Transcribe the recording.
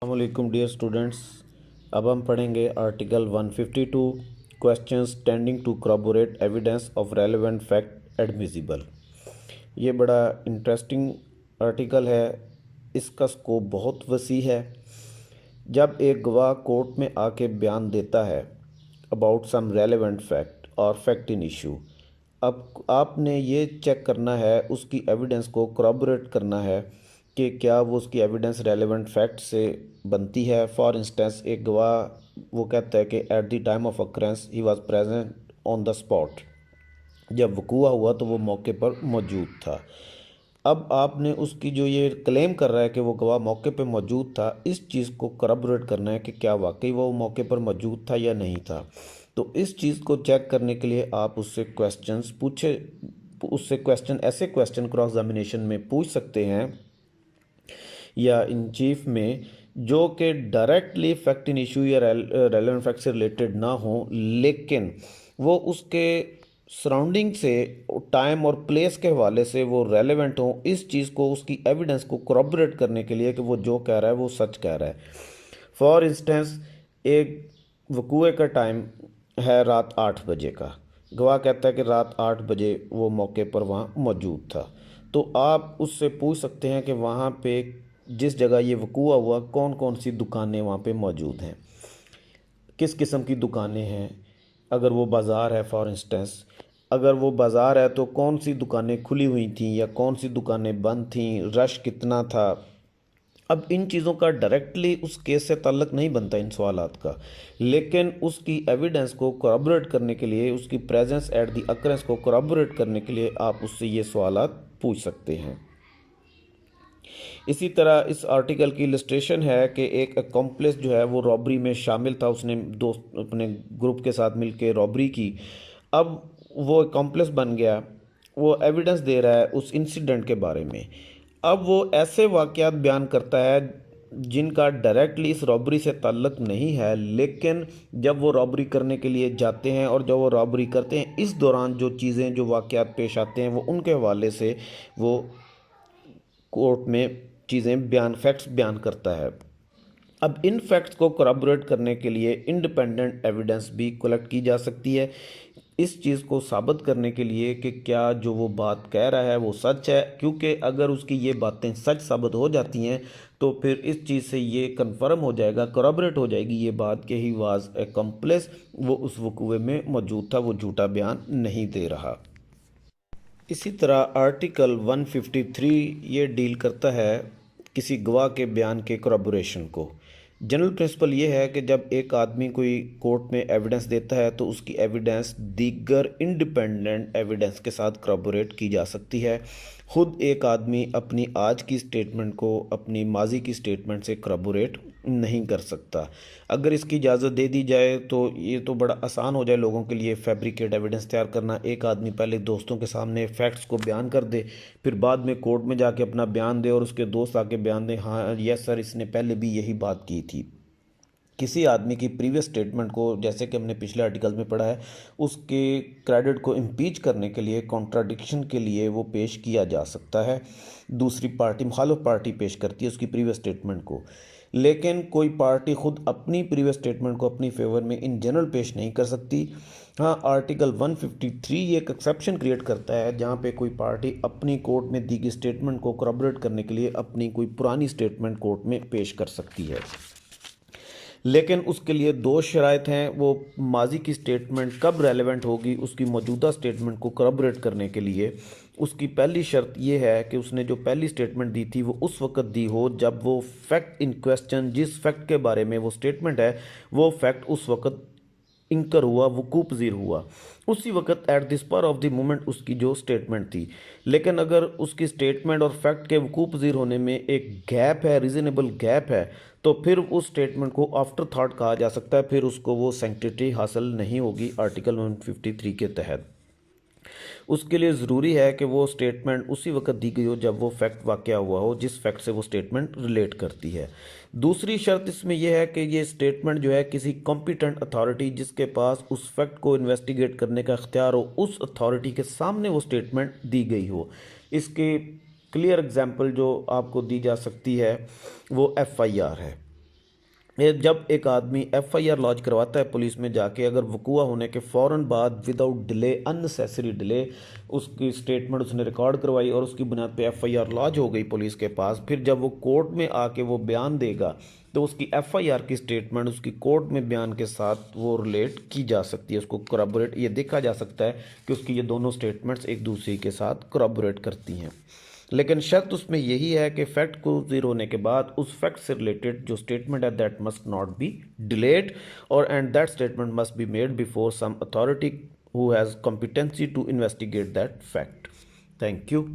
अस्सलामुअलैकुम dear students. अब हम पढ़ेंगे article 152 questions tending to corroborate evidence of relevant fact admissible. ये बड़ा इंटरेस्टिंग आर्टिकल है। इसका स्कोप बहुत वसी है। जब एक गवाह कोर्ट में आके बयान देता है अबाउट सम रेलेवेंट फैक्ट और फैक्ट इन इशू, अब आपने ये चेक करना है, उसकी एविडेंस को corroborate करना है कि क्या वो उसकी एविडेंस रेलेवेंट फैक्ट से बनती है। फॉर इंस्टेंस एक गवाह वो कहता है कि at the time of occurrences he was present on the spot. जब वकूआ हुआ तो वो मौके पर मौजूद था। अब आपने उसकी जो ये क्लेम कर रहा है कि वो गवाह मौके पर मौजूद था, इस चीज़ को करबोरेट करना है कि क्या वाकई वो मौके पर मौजूद था या नहीं था। तो इस चीज़ को चेक करने के लिए आप उससे क्वेश्चंस पूछे, उससे क्वेश्चन ऐसे क्वेश्चन क्रॉस एग्जामिनेशन में पूछ सकते हैं या इन चीफ में, जो कि डायरेक्टली फैक्ट इन इशू या रेलेवेंट फैक्ट से रिलेटेड ना हो, लेकिन वो उसके सराउंडिंग से, टाइम और प्लेस के हवाले से वो रेलेवेंट हो। इस चीज़ को, उसकी एविडेंस को corroborate करने के लिए कि वो जो कह रहा है वो सच कह रहा है। फॉर इंस्टेंस एक वकूए का टाइम है रात 8 बजे का। गवाह कहता है कि रात 8 बजे वो मौके पर वहाँ मौजूद था। तो आप उससे पूछ सकते हैं कि वहाँ पे जिस जगह ये वकूआ हुआ कौन कौन सी दुकानें वहाँ पे मौजूद हैं, किस किस्म की दुकानें हैं। अगर वो बाज़ार है, फॉर इंस्टेंस अगर वो बाज़ार है तो कौन सी दुकानें खुली हुई थीं या कौन सी दुकानें बंद थीं, रश कितना था। अब इन चीज़ों का डायरेक्टली उस केस से ताल्लुक़ नहीं बनता इन सवालात का, लेकिन उसकी एविडेंस को corroborate करने के लिए, उसकी प्रेजेंस एट द अकरेंस को corroborate करने के लिए आप उससे ये सवालात पूछ सकते हैं। इसी तरह इस आर्टिकल की इलस्ट्रेशन है कि एक अकम्प्लिस जो है वो रॉबरी में शामिल था, उसने दोस्त अपने ग्रुप के साथ मिलकर रॉबरी की। अब वो अकम्प्लिस बन गया, वो एविडेंस दे रहा है उस इंसिडेंट के बारे में। अब वो ऐसे वाक़यात बयान करता है जिनका डायरेक्टली इस रॉबरी से ताल्लुक़ नहीं है, लेकिन जब वो रॉबरी करने के लिए जाते हैं और जब वो रॉबरी करते हैं, इस दौरान जो चीज़ें, जो वाक़यात पेश आते हैं, वो उनके हवाले से वो कोर्ट में चीज़ें बयान, फैक्ट्स बयान करता है। अब इन फैक्ट्स को corroborate करने के लिए इंडिपेंडेंट एविडेंस भी कलेक्ट की जा सकती है, इस चीज़ को साबित करने के लिए कि क्या जो वो बात कह रहा है वो सच है। क्योंकि अगर उसकी ये बातें सच साबित हो जाती हैं तो फिर इस चीज़ से ये कन्फर्म हो जाएगा, corroborate हो जाएगी ये बात कि ही वाज accomplice, वो उस वकूए में मौजूद था, वो झूठा बयान नहीं दे रहा। इसी तरह आर्टिकल 153 ये डील करता है किसी गवाह के बयान के corroboration को। जनरल प्रिंसिपल ये है कि जब एक आदमी कोई कोर्ट में एविडेंस देता है तो उसकी एविडेंस दीगर इंडिपेंडेंट एविडेंस के साथ corroborate की जा सकती है। खुद एक आदमी अपनी आज की स्टेटमेंट को अपनी माजी की स्टेटमेंट से corroborate नहीं कर सकता। अगर इसकी इजाज़त दे दी जाए तो ये तो बड़ा आसान हो जाए लोगों के लिए फैब्रिकेट एविडेंस तैयार करना। एक आदमी पहले दोस्तों के सामने फैक्ट्स को बयान कर दे, फिर बाद में कोर्ट में जाके अपना बयान दे और उसके दोस्त आके बयान दें, हाँ यस सर इसने पहले भी यही बात की थी। किसी आदमी की प्रीवियस स्टेटमेंट को, जैसे कि हमने पिछले आर्टिकल में पढ़ा है, उसके क्रेडिट को इम्पीच करने के लिए, कॉन्ट्राडिक्शन के लिए वो पेश किया जा सकता है। दूसरी पार्टी, मुखालिफ पार्टी पेश करती है उसकी प्रीवियस स्टेटमेंट को, लेकिन कोई पार्टी खुद अपनी प्रीवियस स्टेटमेंट को अपनी फेवर में इन जनरल पेश नहीं कर सकती। हाँ, आर्टिकल 153 ये एक एक्सेप्शन क्रिएट करता है जहाँ पे कोई पार्टी अपनी कोर्ट में दी गई स्टेटमेंट को corroborate करने के लिए अपनी कोई पुरानी स्टेटमेंट कोर्ट में पेश कर सकती है। लेकिन उसके लिए दो शराइत हैं। वो माजी की स्टेटमेंट कब रेलेवेंट होगी उसकी मौजूदा स्टेटमेंट को corroborate करने के लिए, उसकी पहली शर्त ये है कि उसने जो पहली स्टेटमेंट दी थी वो उस वक्त दी हो जब वो फैक्ट इन क्वेश्चन, जिस फैक्ट के बारे में वो स्टेटमेंट है, वो फैक्ट उस वक्त इंकर हुआ, वकूफ़ पज़ीर हुआ, उसी वक्त at the spur of the moment उसकी जो स्टेटमेंट थी। लेकिन अगर उसकी स्टेटमेंट और फैक्ट के वकूफ़ पज़ीर होने में एक गैप है, रीज़नेबल गैप है, तो फिर उस स्टेटमेंट को आफ्टर थॉट कहा जा सकता है, फिर उसको वो सैंक्टिटी हासिल नहीं होगी आर्टिकल 153 के तहत। उसके लिए ज़रूरी है कि वो स्टेटमेंट उसी वक्त दी गई हो जब वो फैक्ट वाक़या हुआ हो, जिस फैक्ट से वो स्टेटमेंट रिलेट करती है। दूसरी शर्त इसमें यह है कि ये स्टेटमेंट जो है किसी कॉम्पिटेंट अथॉरिटी जिसके पास उस फैक्ट को इन्वेस्टिगेट करने का इख्तियार हो, उस अथॉरिटी के सामने वो स्टेटमेंट दी गई हो। इसके क्लियर एग्जाम्पल जो आपको दी जा सकती है वो FIR है। जब एक आदमी एफआईआर लॉन्च करवाता है पुलिस में जाके, अगर वकूआ होने के फ़ौरन बाद विदाउट डिले, अननेसेसरी डिले, उसकी स्टेटमेंट उसने रिकॉर्ड करवाई और उसकी बुनियाद पे एफआईआर लॉन्च हो गई पुलिस के पास, फिर जब वो कोर्ट में आके वो बयान देगा तो उसकी एफआईआर की स्टेटमेंट उसकी कोर्ट में बयान के साथ वो रिलेट की जा सकती है, उसको करॉबोरेट, ये देखा जा सकता है कि उसकी ये दोनों स्टेटमेंट्स एक दूसरे के साथ करॉबोरेट करती हैं। लेकिन शर्त उसमें यही है कि फैक्ट को ज़ीरो होने के बाद उस फैक्ट से रिलेटेड जो स्टेटमेंट है that must not be delayed, और and that statement must be made before some authority who has competency to investigate that fact. Thank you.